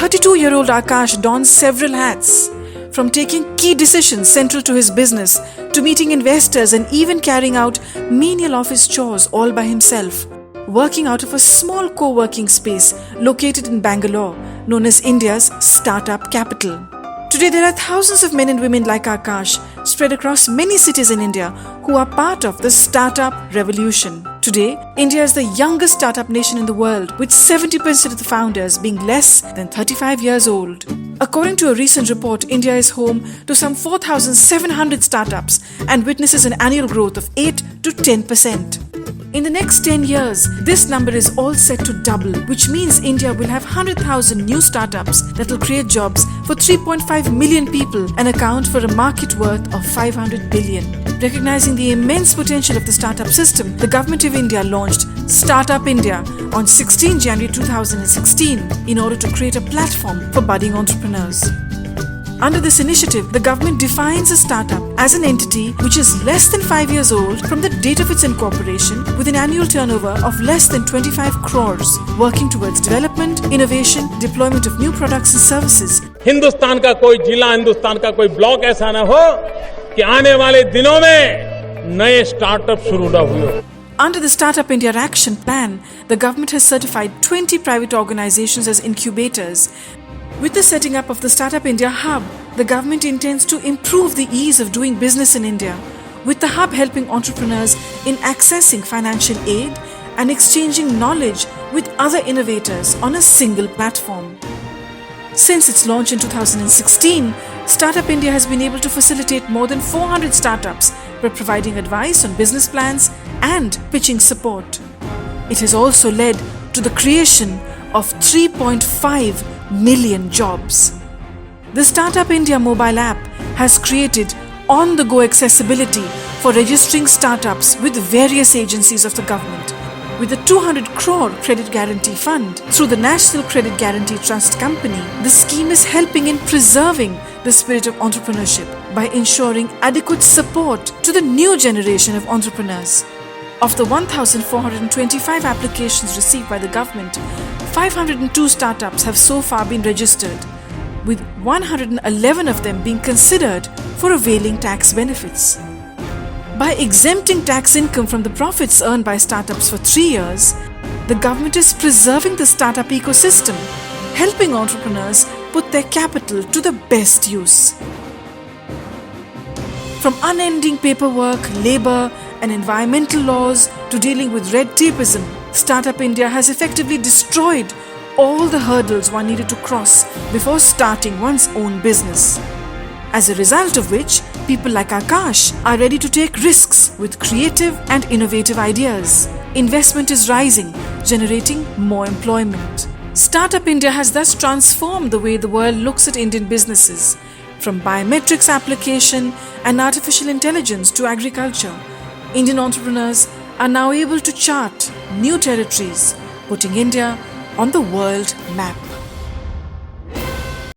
32-year-old Akash dons several hats, from taking key decisions central to his business to meeting investors and even carrying out menial office chores all by himself, working out of a small co-working space located in Bangalore, known as India's startup capital. Today, there are thousands of men and women like Akash spread across many cities in India who are part of the startup revolution. Today, India is the youngest startup nation in the world, with 70% of the founders being less than 35 years old. According to a recent report, India is home to some 4,700 startups and witnesses an annual growth of 8 to 10%. In the next 10 years, this number is all set to double, which means India will have 100,000 new startups that will create jobs for 3.5 million people and account for a market worth of 500 billion. Recognizing the immense potential of the startup system, the Government of India launched Startup India on 16 January 2016 in order to create a platform for budding entrepreneurs. Under this initiative, the government defines a startup as an entity which is less than 5 years old from the date of its incorporation, with an annual turnover of less than 25 crores, working towards development, innovation, deployment of new products and services. Hindustan का कोई जिला, हिंदुस्तान का कोई block ऐसा न हो कि आने वाले दिनों में नए स्टार्टअप शुरू न हुए. Under the Startup India Action Plan, the government has certified 20 private organizations as incubators. With the setting up of the Startup India Hub, the government intends to improve the ease of doing business in India, with the hub helping entrepreneurs in accessing financial aid and exchanging knowledge with other innovators on a single platform. Since its launch in 2016, Startup India has been able to facilitate more than 400 startups by providing advice on business plans and pitching support. It has also led to the creation of 3.5 million jobs. The Startup India mobile app has created on-the-go accessibility for registering startups with various agencies of the government. With a 200 crore credit guarantee fund through the National Credit Guarantee Trust Company, the scheme is helping in preserving the spirit of entrepreneurship by ensuring adequate support to the new generation of entrepreneurs. Of the 1,425 applications received by the government, 502 startups have so far been registered, with 111 of them being considered for availing tax benefits. By exempting tax income from the profits earned by startups for 3 years, the government is preserving the startup ecosystem, helping entrepreneurs put their capital to the best use. From unending paperwork, labor, and environmental laws to dealing with red tapeism, Startup India has effectively destroyed all the hurdles one needed to cross before starting one's own business. As a result of which, people like Akash are ready to take risks with creative and innovative ideas. Investment is rising, generating more employment. Startup India has thus transformed the way the world looks at Indian businesses, from biometrics application and artificial intelligence to agriculture. Indian entrepreneurs are now able to chart new territories, putting India on the world map.